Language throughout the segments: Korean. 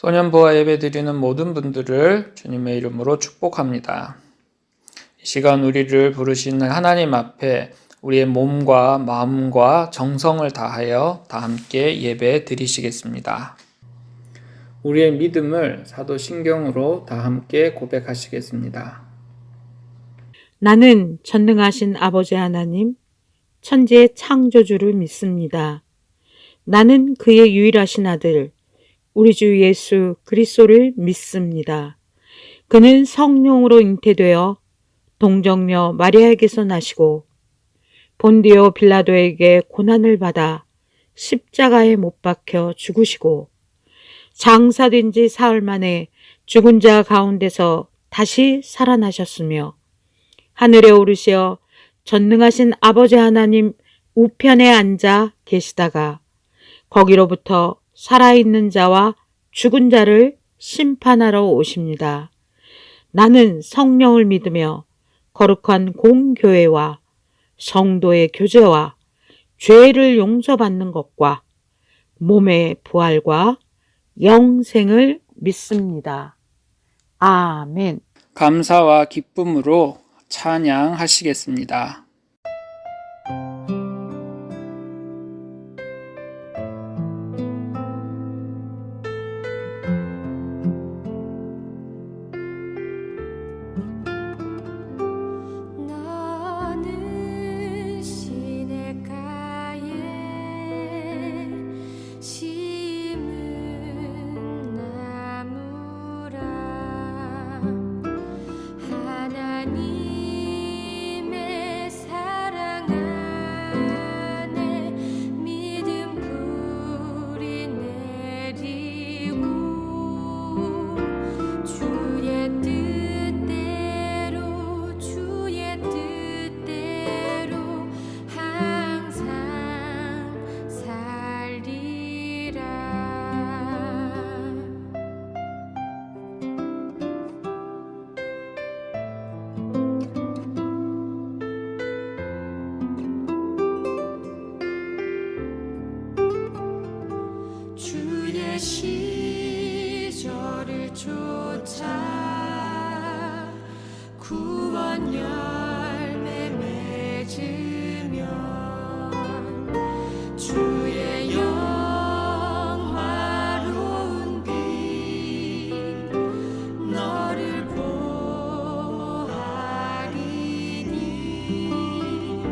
소년부와 예배드리는 모든 분들을 주님의 이름으로 축복합니다. 이 시간 우리를 부르시는 하나님 앞에 우리의 몸과 마음과 정성을 다하여 다 함께 예배 드리시겠습니다. 우리의 믿음을 사도신경으로 다 함께 고백하시겠습니다. 나는 전능하신 아버지 하나님, 천지의 창조주를 믿습니다. 나는 그의 유일하신 아들, 우리 주 예수 그리스도를 믿습니다. 그는 성령으로 잉태되어 동정녀 마리아에게서 나시고 본디오 빌라도에게 고난을 받아 십자가에 못 박혀 죽으시고 장사된 지 사흘 만에 죽은 자 가운데서 다시 살아나셨으며 하늘에 오르시어 전능하신 아버지 하나님 우편에 앉아 계시다가 거기로부터 살아있는 자와 죽은 자를 심판하러 오십니다. 나는 성령을 믿으며 거룩한 공교회와 성도의 교제와 죄를 용서받는 것과 몸의 부활과 영생을 믿습니다. 아멘. 감사와 기쁨으로 찬양하시겠습니다. 너는 시냇가에 심은 나무라 하나님의 사랑 안에 믿음 불이 내리고 주의 뜻대로 주의 뜻대로 항상 살리라. 주의 시절을 쫓아 구원 열매 맺으면 주의 영화로운 빛 너를 보아리니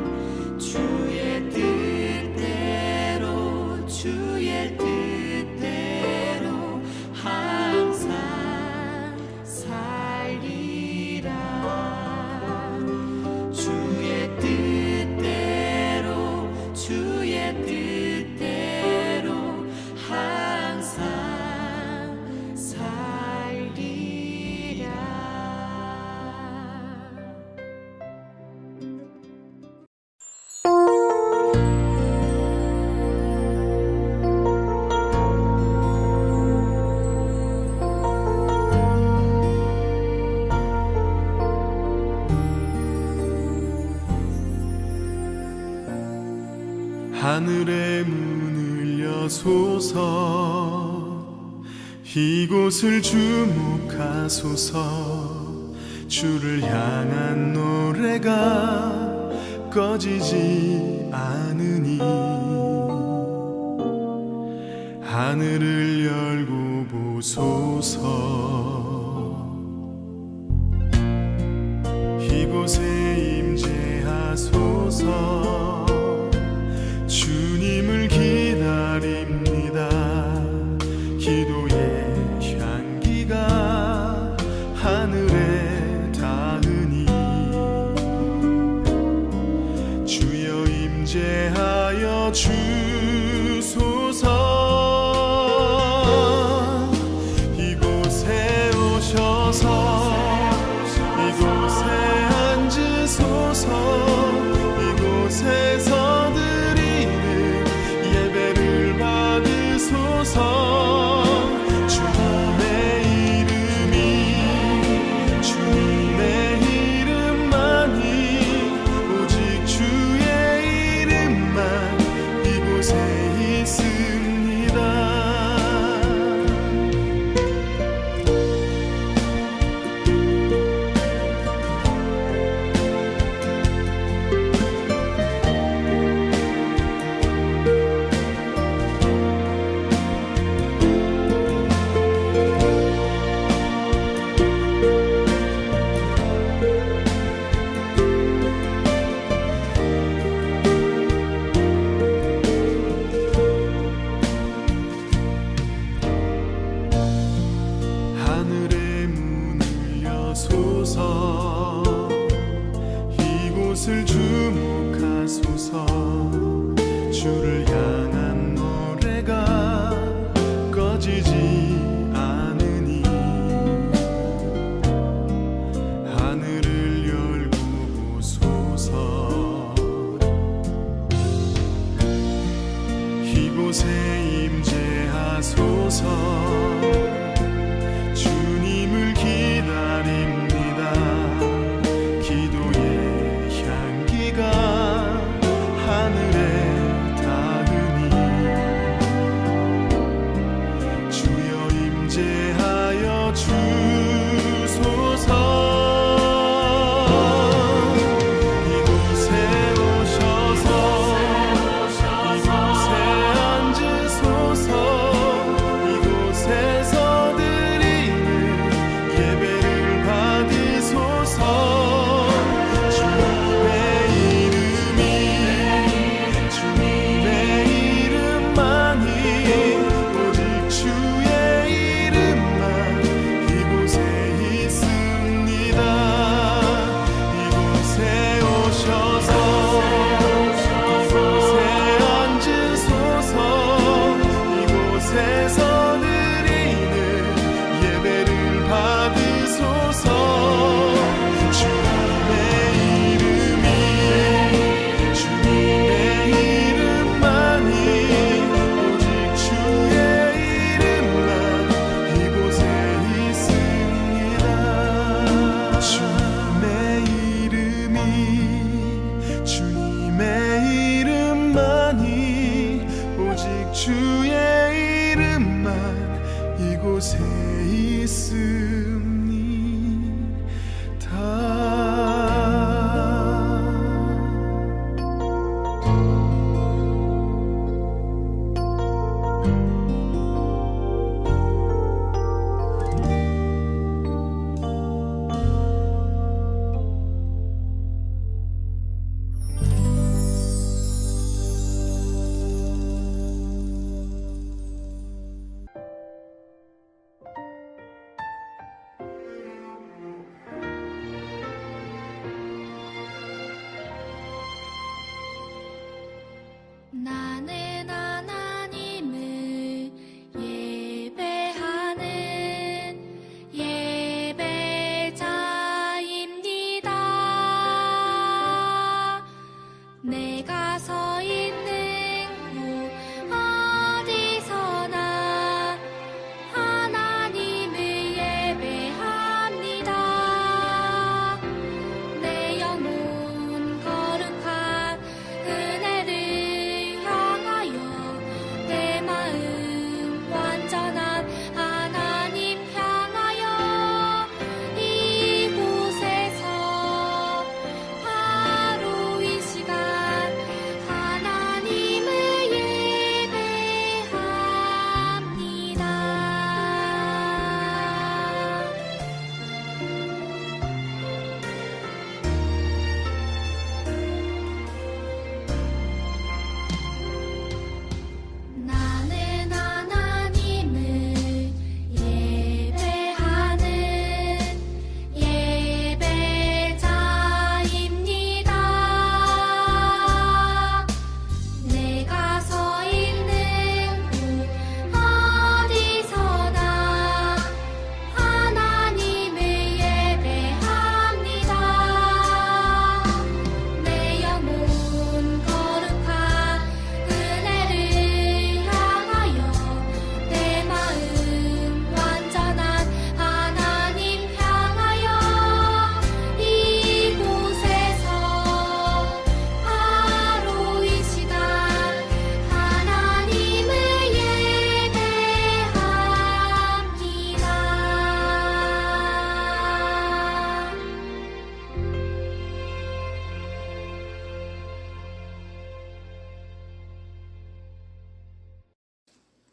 주의 뜻대로 주의 뜻대로 항상 살리라. 주의 뜻대로 주의 뜻대로 항상 살리라. 하늘의 문을 여소서 이곳을 주목하소서 주를 향한 노래가 꺼지지 않으니 하늘을 열고 보소서 이곳에 임재하소서 주님을 기다립니다. 기도의 향기가 하늘에 닿으니 주여 임재하여 주소서. 이곳에 오셔서 이곳에 앉으소서. 이곳에서 드리는 예배를 받으소서. 주님의 이름이 주님의 이름만이 오직 주의 이름만 이곳 주옵소서. 이곳을 주목하소서. 주를 향한 노래가 꺼지지 않으니 하늘을 열고 보소서. 이곳에 임재하소서. 주님을 기다립니다. 기도의 향기가 하늘에 닿으니 주여 임재하여 주소서. 이곳에 오셔서 이곳에 앉으소서. 이곳에서 드리는 예배를 받으소서. 주님의 이름만이 오직 주의 이름만 이곳에 있습니다. 이곳에 오셔서 이곳에 앉으소서. 이곳에서 드리는 예배를 받으소서. 주님의 이름만이 오직 주의 이름만 이곳에 있습니다. 주님의 이름만이 오직 주의 이름만 이곳에 있습니다. 나는 하나님을 예배하는 예배자입니다. 내가 서 있는 곳 어디서나 하나님을 예배합니다. 내 영혼 거룩한 은혜를 향하여 내 마음 완전한 하나님 향하여 이곳에서 바로 이 시간 하나님을 예배합니다. 나는 하나님을 예배하는 예배자입니다. 내가 서 있는 곳 어디서나 하나님을 예배합니다. 내 영혼 거룩한 은혜를 향하여 내 마음 완전한 하나님 향하여 이곳에서 바로 이 시간 하나님을 예배합니다.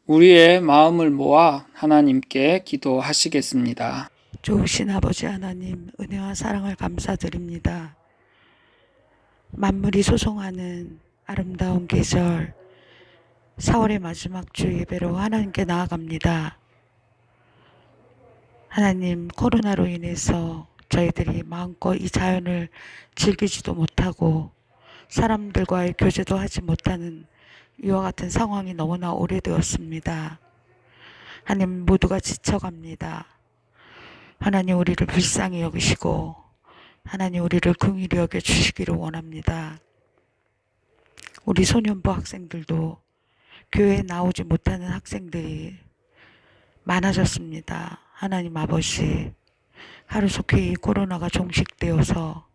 우리의 마음을 모아 하나님께 기도하시겠습니다. 좋으신 아버지 하나님, 은혜와 사랑을 감사드립니다. 만물이 소송하는 아름다운 계절 4월의 마지막 주 예배로 하나님께 나아갑니다. 하나님, 코로나로 인해서 저희들이 마음껏 이 자연을 즐기지도 못하고 사람들과의 교제도 하지 못하는 이와 같은 상황이 너무나 오래되었습니다. 하나님, 모두가 지쳐갑니다. 하나님, 우리를 불쌍히 여기시고 하나님, 우리를 긍휼히 여겨 주시기를 원합니다. 우리 소년부 학생들도 교회에 나오지 못하는 학생들이 많아졌습니다. 하나님 아버지, 하루속히 이 코로나가 종식되어서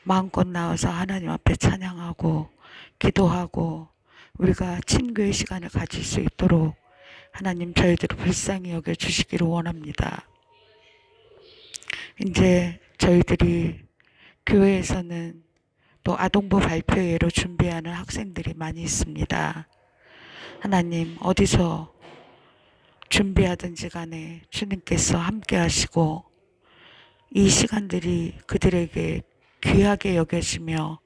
마음껏 나와서 하나님 앞에 찬양하고 기도하고 우리가 친교의 시간을 가질 수 있도록 하나님 저희들을 불쌍히 여겨 주시기를 원합니다. 이제 저희들이 교회에서는 또 아동부 발표회로 준비하는 학생들이 많이 있습니다. 하나님, 어디서 준비하든지 간에 주님께서 함께 하시고 이 시간들이 그들에게 귀하게 여겨지며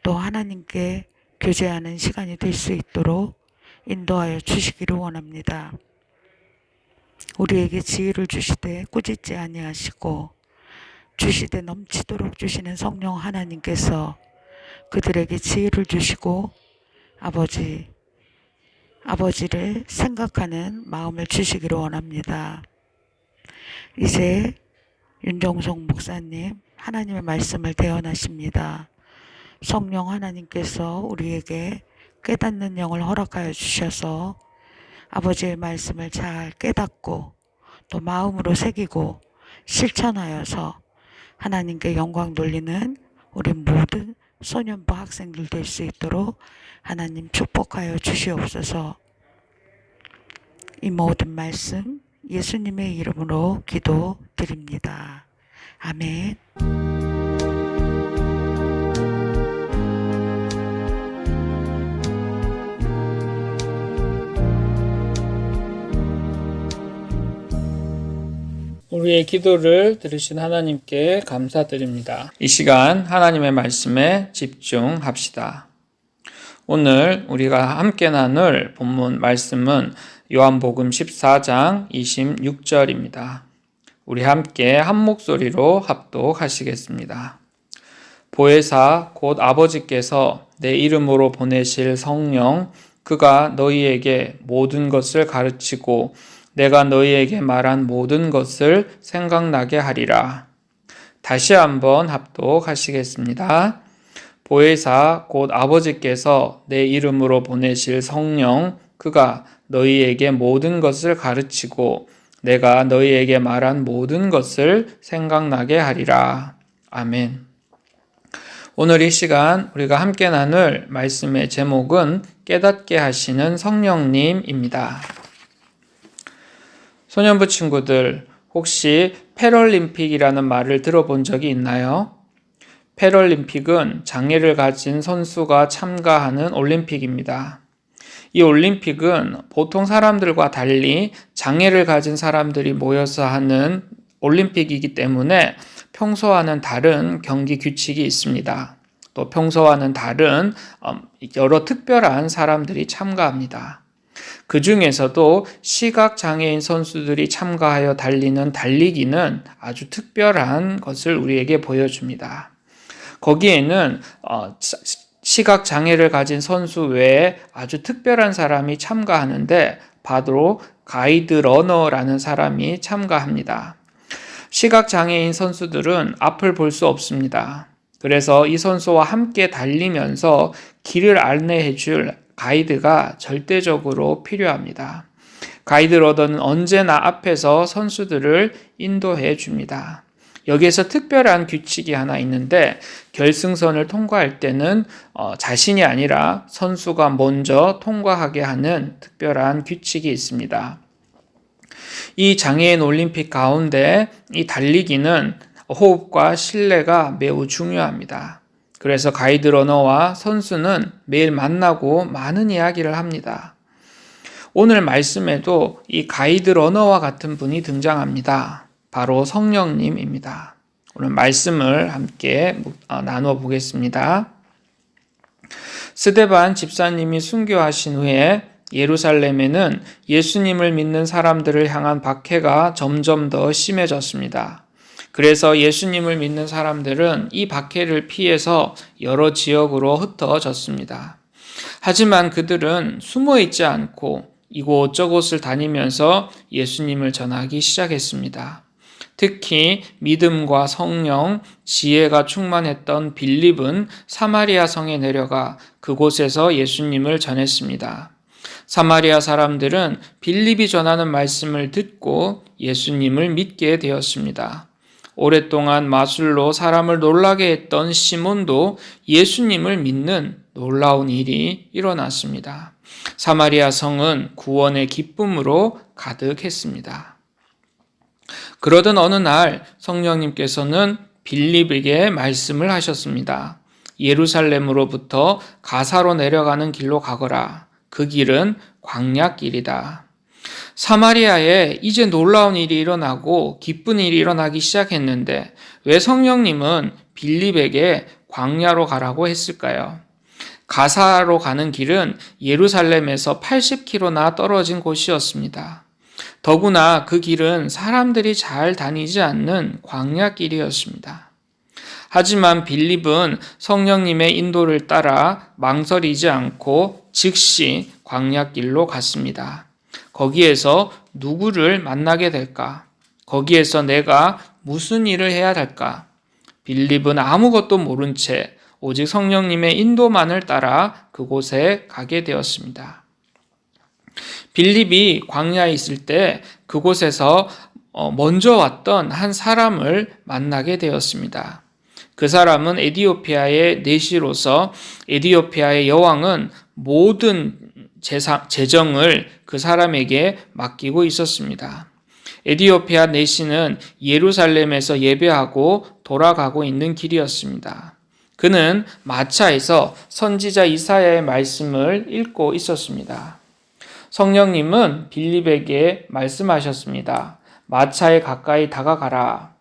또 하나님께 교제하는 시간이 될 수 있도록 인도하여 주시기를 원합니다. 우리에게 지혜를 주시되 꾸짖지 아니하시고 주시되 넘치도록 주시는 성령 하나님께서 그들에게 지혜를 주시고 아버지를 생각하는 마음을 주시기를 원합니다. 이제 윤정송 목사님, 하나님의 말씀을 대언하십니다. 성령 하나님께서 우리에게 깨닫는 영을 허락하여 주셔서 아버지의 말씀을 잘 깨닫고 또 마음으로 새기고 실천하여서 하나님께 영광 돌리는 우리 모든 소년부 학생들 될 수 있도록 하나님 축복하여 주시옵소서. 이 모든 말씀 예수님의 이름으로 기도드립니다. 아멘. 우리의 기도를 들으신 하나님께 감사드립니다. 이 시간 하나님의 말씀에 집중합시다. 오늘 우리가 함께 나눌 본문 말씀은 요한복음 14장 26절입니다. 우리 함께 한 목소리로 합독하시겠습니다. 보혜사 곧 아버지께서 내 이름으로 보내실 성령, 그가 너희에게 모든 것을 가르치고 내가 너희에게 말한 모든 것을 생각나게 하리라. 다시 한번 합독하시겠습니다. 보혜사 곧 아버지께서 내 이름으로 보내실 성령, 그가 너희에게 모든 것을 가르치고 내가 너희에게 말한 모든 것을 생각나게 하리라. 아멘. 오늘 이 시간 우리가 함께 나눌 말씀의 제목은 깨닫게 하시는 성령님입니다. 소년부 친구들, 혹시 패럴림픽이라는 말을 들어본 적이 있나요? 패럴림픽은 장애를 가진 선수가 참가하는 올림픽입니다. 이 올림픽은 보통 사람들과 달리 장애를 가진 사람들이 모여서 하는 올림픽이기 때문에 평소와는 다른 경기 규칙이 있습니다. 또 평소와는 다른 여러 특별한 사람들이 참가합니다. 그 중에서도 시각장애인 선수들이 참가하여 달리는 달리기는 아주 특별한 것을 우리에게 보여줍니다. 거기에는 시각장애를 가진 선수 외에 아주 특별한 사람이 참가하는데 바로 가이드 러너라는 사람이 참가합니다. 시각장애인 선수들은 앞을 볼 수 없습니다. 그래서 이 선수와 함께 달리면서 길을 안내해 줄 가이드가 절대적으로 필요합니다. 가이드 러너는 언제나 앞에서 선수들을 인도해 줍니다. 여기에서 특별한 규칙이 하나 있는데 결승선을 통과할 때는 자신이 아니라 선수가 먼저 통과하게 하는 특별한 규칙이 있습니다. 이 장애인 올림픽 가운데 이 달리기는 호흡과 신뢰가 매우 중요합니다. 그래서 가이드 러너와 선수는 매일 만나고 많은 이야기를 합니다. 오늘 말씀에도 이 가이드 러너와 같은 분이 등장합니다. 바로 성령님입니다. 오늘 말씀을 함께 나누어 보겠습니다. 스데반 집사님이 순교하신 후에 예루살렘에는 예수님을 믿는 사람들을 향한 박해가 점점 더 심해졌습니다. 그래서 예수님을 믿는 사람들은 이 박해를 피해서 여러 지역으로 흩어졌습니다. 하지만 그들은 숨어 있지 않고 이곳저곳을 다니면서 예수님을 전하기 시작했습니다. 특히 믿음과 성령, 지혜가 충만했던 빌립은 사마리아 성에 내려가 그곳에서 예수님을 전했습니다. 사마리아 사람들은 빌립이 전하는 말씀을 듣고 예수님을 믿게 되었습니다. 오랫동안 마술로 사람을 놀라게 했던 시몬도 예수님을 믿는 놀라운 일이 일어났습니다. 사마리아 성은 구원의 기쁨으로 가득했습니다. 그러던 어느 날 성령님께서는 빌립에게 말씀을 하셨습니다. 예루살렘으로부터 가사로 내려가는 길로 가거라. 그 길은 광야길이다. 사마리아에 이제 놀라운 일이 일어나고 기쁜 일이 일어나기 시작했는데 왜 성령님은 빌립에게 광야로 가라고 했을까요? 가사로 가는 길은 예루살렘에서 80km나 떨어진 곳이었습니다. 더구나 그 길은 사람들이 잘 다니지 않는 광야길이었습니다. 하지만 빌립은 성령님의 인도를 따라 망설이지 않고 즉시 광야길로 갔습니다. 거기에서 누구를 만나게 될까? 거기에서 내가 무슨 일을 해야 할까? 빌립은 아무것도 모른 채 오직 성령님의 인도만을 따라 그곳에 가게 되었습니다. 빌립이 광야에 있을 때 그곳에서 먼저 왔던 한 사람을 만나게 되었습니다. 그 사람은 에디오피아의 내시로서 에디오피아의 여왕은 모든 재정을 그 사람에게 맡기고 있었습니다. 에디오피아 내시는 예루살렘에서 예배하고 돌아가고 있는 길이었습니다. 그는 마차에서 선지자 이사야의 말씀을 읽고 있었습니다. 성령님은 빌립에게 말씀하셨습니다. 마차에 가까이 다가가라.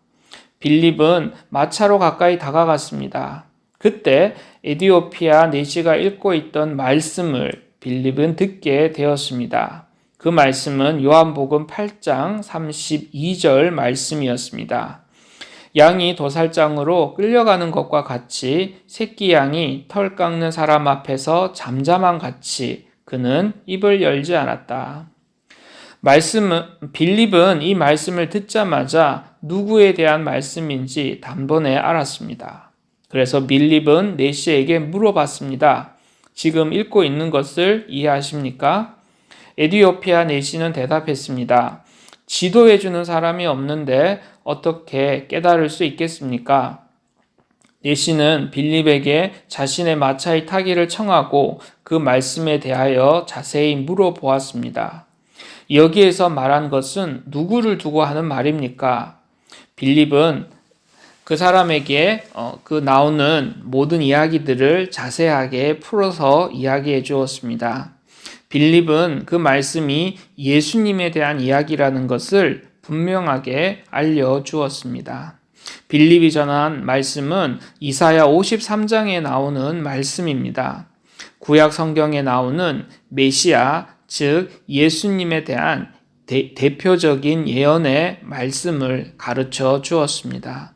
빌립은 마차로 가까이 다가갔습니다. 그때 에디오피아 내시가 읽고 있던 말씀을 빌립은 듣게 되었습니다. 그 말씀은 요한복음 8장 32절 말씀이었습니다. 양이 도살장으로 끌려가는 것과 같이 새끼 양이 털 깎는 사람 앞에서 잠잠한 같이 그는 입을 열지 않았다. 빌립은 이 말씀을 듣자마자 누구에 대한 말씀인지 단번에 알았습니다. 그래서 빌립은 내시에게 물어봤습니다. 지금 읽고 있는 것을 이해하십니까? 에디오피아 내시는 대답했습니다. 지도해주는 사람이 없는데 어떻게 깨달을 수 있겠습니까? 내시는 빌립에게 자신의 마차에 타기를 청하고 그 말씀에 대하여 자세히 물어보았습니다. 여기에서 말한 것은 누구를 두고 하는 말입니까? 빌립은 그 사람에게 그 나오는 모든 이야기들을 자세하게 풀어서 이야기해 주었습니다. 빌립은 그 말씀이 예수님에 대한 이야기라는 것을 분명하게 알려주었습니다. 빌립이 전한 말씀은 이사야 53장에 나오는 말씀입니다. 구약 성경에 나오는 메시아, 즉 예수님에 대한 대표적인 예언의 말씀을 가르쳐 주었습니다.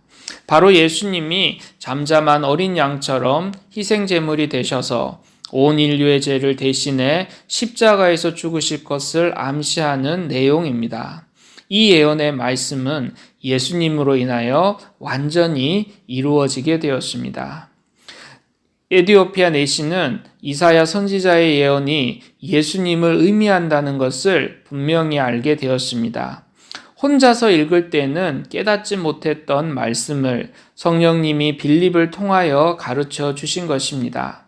바로 예수님이 잠잠한 어린 양처럼 희생제물이 되셔서 온 인류의 죄를 대신해 십자가에서 죽으실 것을 암시하는 내용입니다. 이 예언의 말씀은 예수님으로 인하여 완전히 이루어지게 되었습니다. 에디오피아 내시는 이사야 선지자의 예언이 예수님을 의미한다는 것을 분명히 알게 되었습니다. 혼자서 읽을 때는 깨닫지 못했던 말씀을 성령님이 빌립을 통하여 가르쳐 주신 것입니다.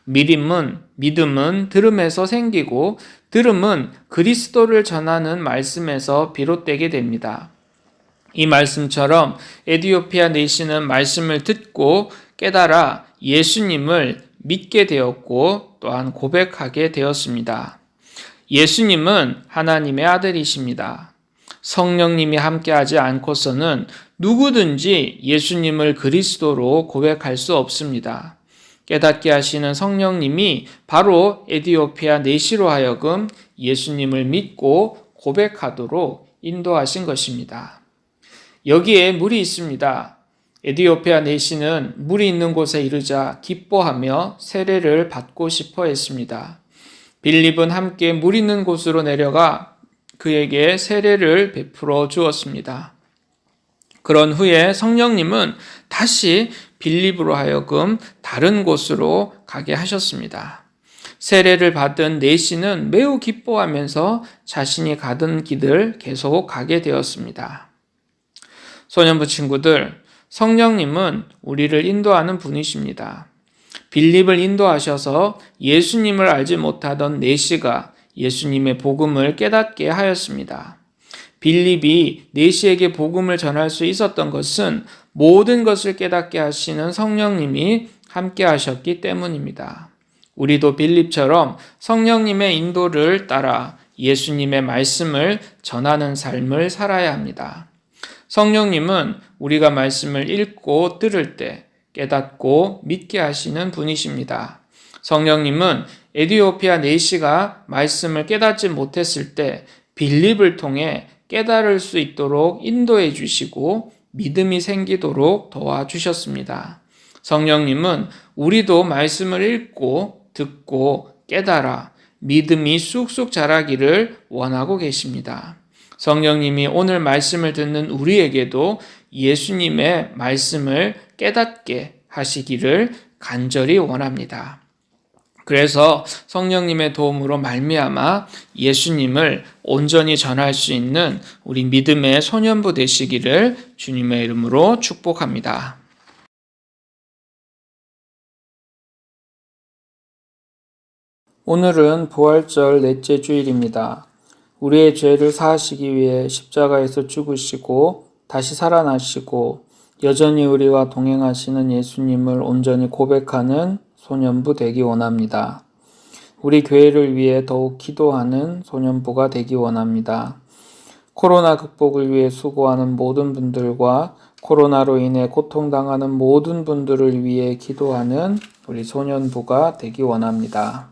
믿음은 들음에서 생기고 들음은 그리스도를 전하는 말씀에서 비롯되게 됩니다. 이 말씀처럼 에디오피아 내시는 말씀을 듣고 깨달아 예수님을 믿게 되었고 또한 고백하게 되었습니다. 예수님은 하나님의 아들이십니다. 성령님이 함께하지 않고서는 누구든지 예수님을 그리스도로 고백할 수 없습니다. 깨닫게 하시는 성령님이 바로 에디오피아 내시로 하여금 예수님을 믿고 고백하도록 인도하신 것입니다. 여기에 물이 있습니다. 에디오피아 내시는 물이 있는 곳에 이르자 기뻐하며 세례를 받고 싶어 했습니다. 빌립은 함께 물 있는 곳으로 내려가 그에게 세례를 베풀어 주었습니다. 그런 후에 성령님은 다시 빌립으로 하여금 다른 곳으로 가게 하셨습니다. 세례를 받은 내시는 매우 기뻐하면서 자신이 가던 길을 계속 가게 되었습니다. 소년부 친구들, 성령님은 우리를 인도하는 분이십니다. 빌립을 인도하셔서 예수님을 알지 못하던 내시가 예수님의 복음을 깨닫게 하였습니다. 빌립이 내시에게 복음을 전할 수 있었던 것은 모든 것을 깨닫게 하시는 성령님이 함께 하셨기 때문입니다. 우리도 빌립처럼 성령님의 인도를 따라 예수님의 말씀을 전하는 삶을 살아야 합니다. 성령님은 우리가 말씀을 읽고 들을 때 깨닫고 믿게 하시는 분이십니다. 성령님은 에디오피아 내시가 말씀을 깨닫지 못했을 때 빌립을 통해 깨달을 수 있도록 인도해 주시고 믿음이 생기도록 도와주셨습니다. 성령님은 우리도 말씀을 읽고 듣고 깨달아 믿음이 쑥쑥 자라기를 원하고 계십니다. 성령님이 오늘 말씀을 듣는 우리에게도 예수님의 말씀을 깨닫게 하시기를 간절히 원합니다. 그래서 성령님의 도움으로 말미암아 예수님을 온전히 전할 수 있는 우리 믿음의 소년부 되시기를 주님의 이름으로 축복합니다. 오늘은 부활절 넷째 주일입니다. 우리의 죄를 사하시기 위해 십자가에서 죽으시고 다시 살아나시고 여전히 우리와 동행하시는 예수님을 온전히 고백하는 소년부 되기 원합니다. 우리 교회를 위해 더욱 기도하는 소년부가 되기 원합니다. 코로나 극복을 위해 수고하는 모든 분들과 코로나로 인해 고통당하는 모든 분들을 위해 기도하는 우리 소년부가 되기 원합니다.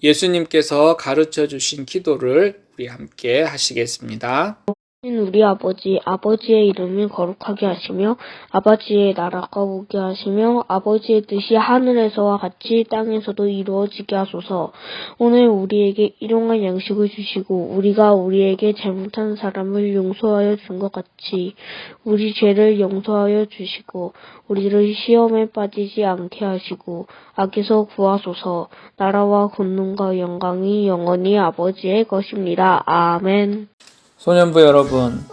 예수님께서 가르쳐 주신 기도를 우리 함께 하시겠습니다. 우리 아버지의 이름이 거룩하게 하시며 아버지의 나라가 오게 하시며 아버지의 뜻이 하늘에서와 같이 땅에서도 이루어지게 하소서. 오늘 우리에게 일용할 양식을 주시고 우리가 우리에게 잘못한 사람을 용서하여 준 것 같이 우리 죄를 용서하여 주시고 우리를 시험에 빠지지 않게 하시고 악에서 구하소서. 나라와 권능과 영광이 영원히 아버지의 것입니다. 아멘. 소년부 여러분,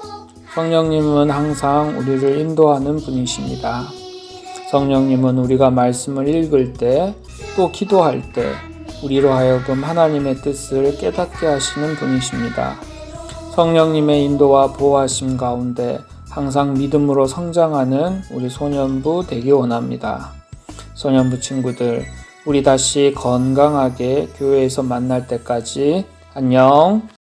성령님은 항상 우리를 인도하는 분이십니다. 성령님은 우리가 말씀을 읽을 때, 또 기도할 때 우리로 하여금 하나님의 뜻을 깨닫게 하시는 분이십니다. 성령님의 인도와 보호하심 가운데 항상 믿음으로 성장하는 우리 소년부 되기 원합니다. 소년부 친구들, 우리 다시 건강하게 교회에서 만날 때까지 안녕.